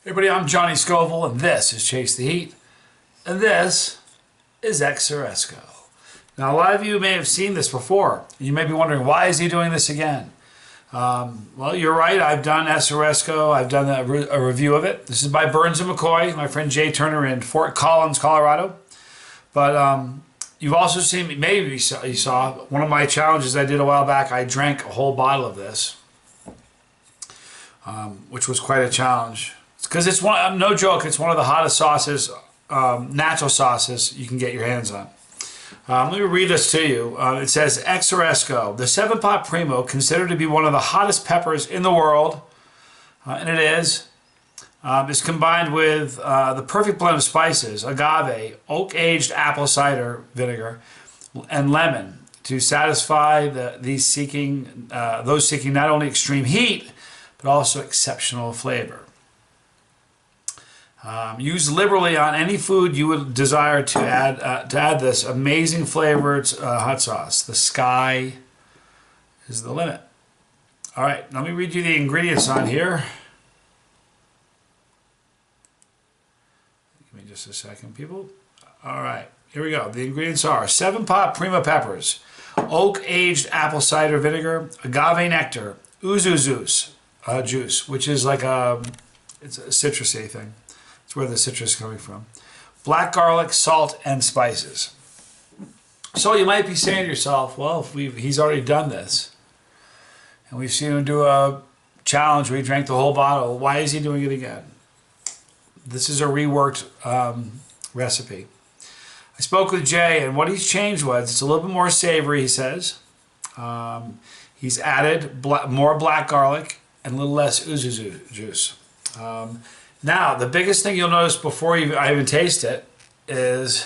Hey everybody, I'm Johnny Scoville, and this is Chase the Heat, and this is Exhorresco. Now, a lot of you may have seen this before. You may be wondering, why is he doing this again? Well, you're right. I've done Exhorresco. I've done a review of it. This is by Burns and McCoy, my friend Jay Turner in Fort Collins, Colorado. But you've also seen, maybe you saw, one of my challenges I did a while back. I drank a whole bottle of this, which was quite a challenge. Because it's one, no joke, it's one of the hottest sauces, natural sauces you can get your hands on. Let me read this to you. It says, Exhorresco, the 7-pot primo, considered to be one of the hottest peppers in the world, and it is combined with the perfect blend of spices, agave, oak-aged apple cider vinegar, and lemon to satisfy those seeking not only extreme heat, but also exceptional flavor. Use liberally on any food you would desire to add this amazing flavored hot sauce. The sky is the limit. All right, let me read you the ingredients on here. Give me just a second, people. All right, here we go. The ingredients are 7-pot prima peppers, oak-aged apple cider vinegar, agave nectar, juice, which is like it's a citrusy thing. It's where the citrus is coming from. Black garlic, salt, and spices. So you might be saying to yourself, well, if he's already done this, and we've seen him do a challenge where he drank the whole bottle, why is he doing it again? This is a reworked recipe. I spoke with Jay, and what he's changed was, it's a little bit more savory, he says. He's added more black garlic and a little less uzu juice. Now, the biggest thing you'll notice before I even taste it is,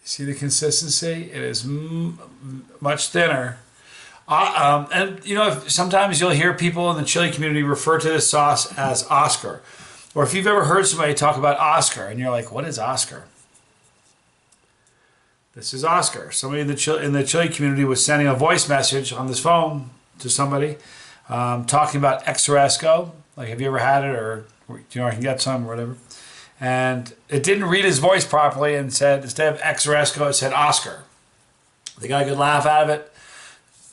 see the consistency? It is much thinner. And you know, sometimes you'll hear people in the chili community refer to this sauce as Oscar. Or if you've ever heard somebody talk about Oscar and you're like, what is Oscar? This is Oscar. Somebody in the chili community was sending a voice message on this phone to somebody talking about Exhorresco. Like, have you ever had it, or you know, I can get some or whatever. And it didn't read his voice properly and said, instead of Exhorresco, it said Oscar. They got a good laugh out of it,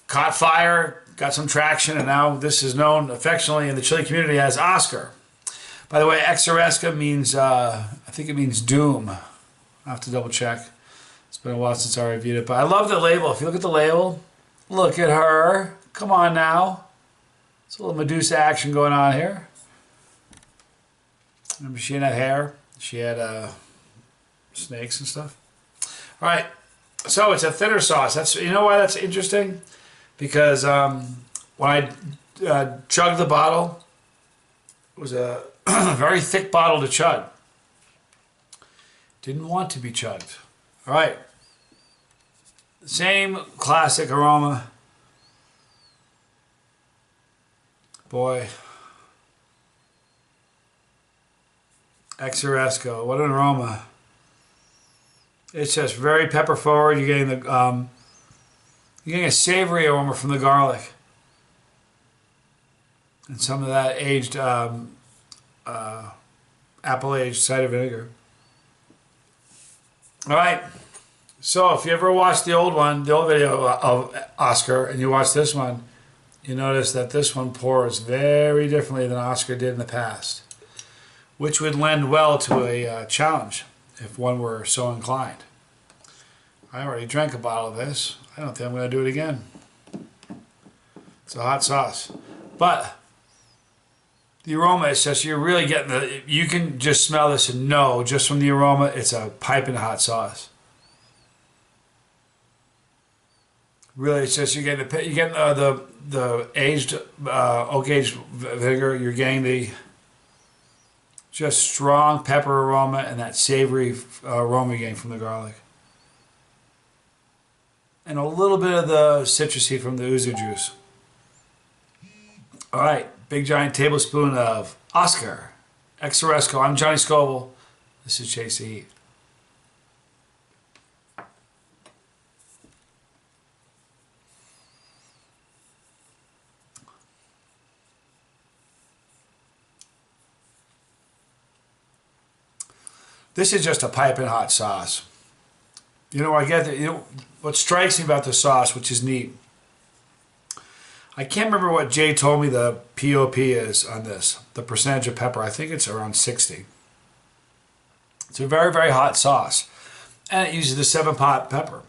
caught fire, got some traction, and now this is known affectionately in the chili community as Oscar. By the way, Exhorresco means, I think it means doom. I'll have to double check. It's been a while since I reviewed it, but I love the label. If you look at the label, look at her. Come on now. It's a little Medusa action going on here. Remember she had hair? She had snakes and stuff. All right, so it's a thinner sauce. You know why that's interesting? Because when I chugged the bottle, it was a very thick bottle to chug. Didn't want to be chugged. All right, same classic aroma. Boy, Exhorresco, what an aroma! It's just very pepper forward. You're getting a savory aroma from the garlic, and some of that aged apple-aged cider vinegar. All right. So if you ever watched the old video of Oscar, and you watch this one, you notice that this one pours very differently than Oscar did in the past, which would lend well to a challenge if one were so inclined. I already drank a bottle of this. I don't think I'm going to do it again. It's a hot sauce. But the aroma is just, you're really getting you can just smell this and know just from the aroma, it's a piping hot sauce. Really, it's just you're getting the aged oak-aged vinegar. You're getting the just strong pepper aroma and that savory aroma you're getting from the garlic, and a little bit of the citrusy from the uzu juice. All right, big giant tablespoon of Oscar Exhorresco. I'm Johnny Scoville. This is Chasetheheat. This is just a piping hot sauce. You know, I get that. You know, what strikes me about the sauce, which is neat. I can't remember what Jay told me the POP is on this, the percentage of pepper. I think it's around 60. It's a very, very hot sauce, and it uses the 7-pot pepper.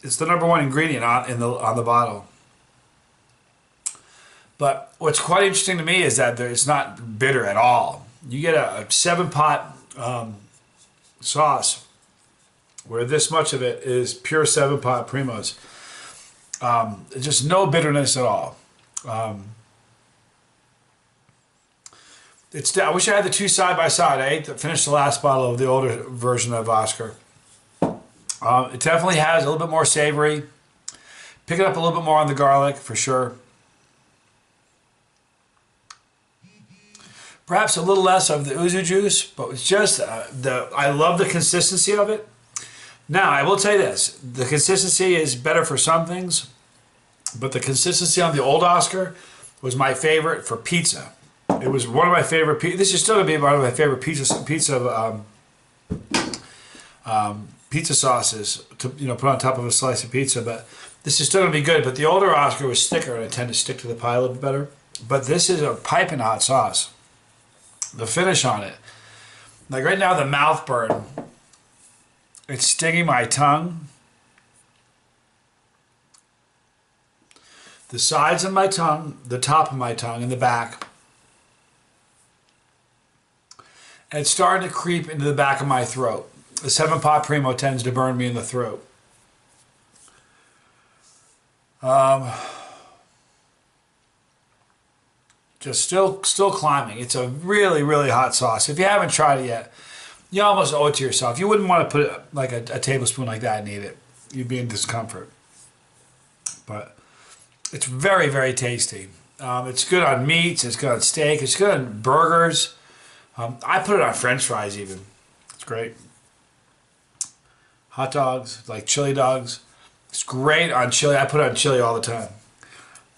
It's the #1 ingredient on the bottle. But what's quite interesting to me is that it's not bitter at all. You get a 7-pot sauce where this much of it is pure 7-pot primos. Just no bitterness at all. I wish I had the two side by side. I finished the last bottle of the older version of Oscar. It definitely has a little bit more savory. Pick it up a little bit more on the garlic for sure. Perhaps a little less of the yuzu juice, but it's just I love the consistency of it. Now, I will tell you this. The consistency is better for some things, but the consistency on the old Oscar was my favorite for pizza. It was one of my favorite this is still going to be one of my favorite pizza sauces to put on top of a slice of pizza, but this is still going to be good. But the older Oscar was thicker and it tended to stick to the pie a little bit better. But this is a piping hot sauce. The finish on it, like right now, the mouth burn, it's stinging my tongue, the sides of my tongue, the top of my tongue, and the back. And it's starting to creep into the back of my throat. The 7-pot Primo tends to burn me in the throat. Just still climbing. It's a really, really hot sauce. If you haven't tried it yet, you almost owe it to yourself. You wouldn't want to put like a tablespoon like that and eat it. You'd be in discomfort. But it's very, very tasty. It's good on meats. It's good on steak. It's good on burgers. I put it on French fries even. It's great. Hot dogs, like chili dogs. It's great on chili. I put it on chili all the time.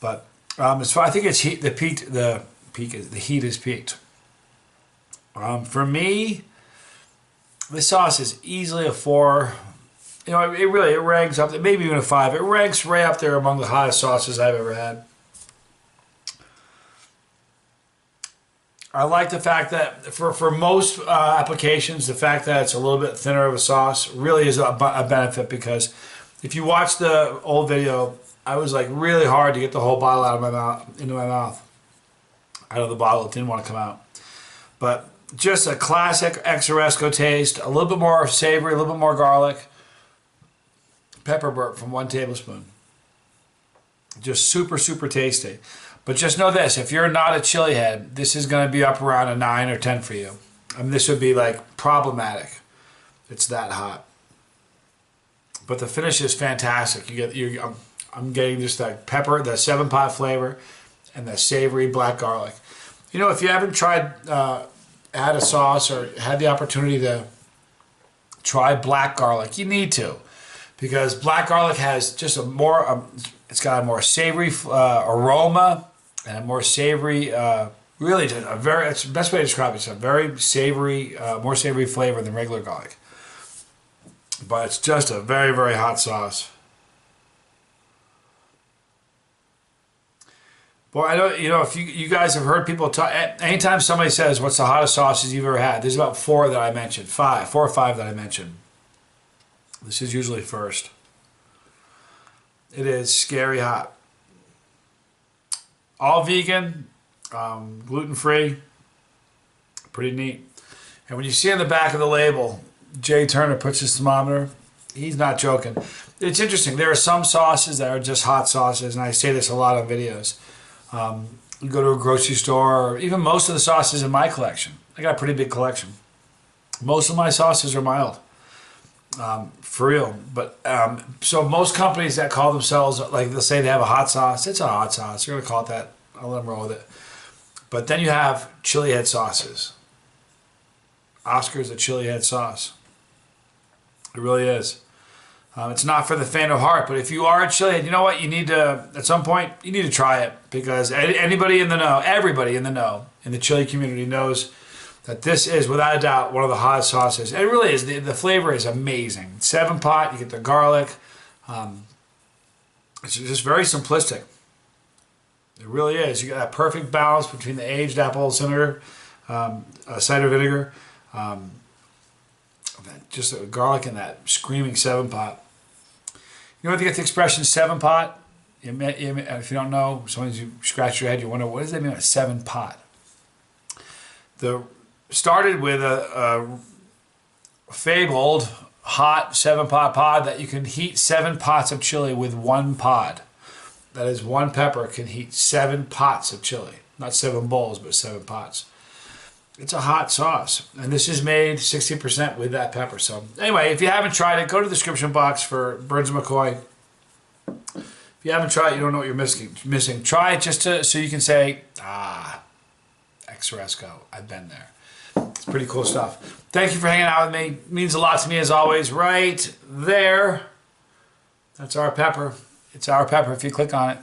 But as far, I think it's heat. The heat is peaked. For me, this sauce is easily a 4. You know, it ranks up. Maybe even a 5. It ranks right up there among the hottest sauces I've ever had. I like the fact that for most applications, the fact that it's a little bit thinner of a sauce really is a benefit, because if you watch the old video, I was like really hard to get the whole bottle out of my mouth, into my mouth. Out of the bottle, it didn't want to come out. But just a classic Exhorresco taste, a little bit more savory, a little bit more garlic. Pepper burp from 1 tablespoon. Just super, super tasty. But just know this, if you're not a chili head, this is going to be up around a 9 or 10 for you. I mean, this would be like problematic. It's that hot. But the finish is fantastic. I'm getting just that pepper, that 7-pot flavor, and that savory black garlic. You know, if you haven't tried, had a sauce or had the opportunity to try black garlic, you need to, because black garlic has just a more, it's got a more savory aroma and a more savory, really, it's the best way to describe it. It's a very savory, more savory flavor than regular garlic. But it's just a very, very hot sauce. Well, I know, if you guys have heard people talk, anytime somebody says, what's the hottest sauces you've ever had, there's about 4 that I mentioned, 4 or 5 that I mentioned. This is usually first. It is scary hot. All vegan, gluten-free, pretty neat. And when you see on the back of the label, Jay Turner puts his thermometer, he's not joking. It's interesting. There are some sauces that are just hot sauces, and I say this a lot on videos. You go to a grocery store, or even most of the sauces in my collection. I got a pretty big collection. Most of my sauces are mild, for real. But so most companies that call themselves, like they'll say they have a hot sauce, it's a hot sauce. You're gonna call it that. I'll let them roll with it. But then you have chili head sauces. Oscar's a chili head sauce. It really is. It's not for the faint of heart, but if you are a chili head, you know what? You need to, at some point, you need to try it, because anybody in the know, everybody in the know, in the chili community knows that this is without a doubt one of the hottest sauces. It really is. The flavor is amazing. 7-pot, you get the garlic. It's just very simplistic. It really is. You got that perfect balance between the aged apple cider vinegar, just the garlic and that screaming 7-pot. You know what they get the expression 7-pot? If you don't know, sometimes you scratch your head, you wonder, what does that mean, a 7-pot? Started with a fabled hot 7-pot pod that you can heat 7 pots of chili with 1 pod. That is, 1 pepper can heat 7 pots of chili. Not 7 bowls, but 7 pots. It's a hot sauce, and this is made 60% with that pepper. So anyway, if you haven't tried it, go to the description box for Burns & McCoy. If you haven't tried it, you don't know what you're missing. Try it just so you can say, Exhorresco, I've been there. It's pretty cool stuff. Thank you for hanging out with me. It means a lot to me as always. Right there, that's our pepper. It's our pepper if you click on it.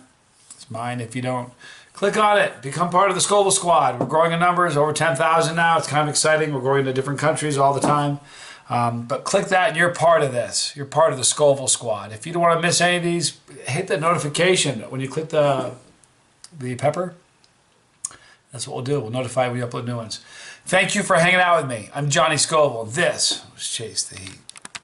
It's mine if you don't. Click on it. Become part of the Scoville squad. We're growing in numbers, over 10,000 now. It's kind of exciting. We're growing to different countries all the time. But click that and you're part of this. You're part of the Scoville squad. If you don't want to miss any of these, hit the notification when you click the pepper. That's what we'll do. We'll notify you when we upload new ones. Thank you for hanging out with me. I'm Johnny Scoville. This was Chase the Heat.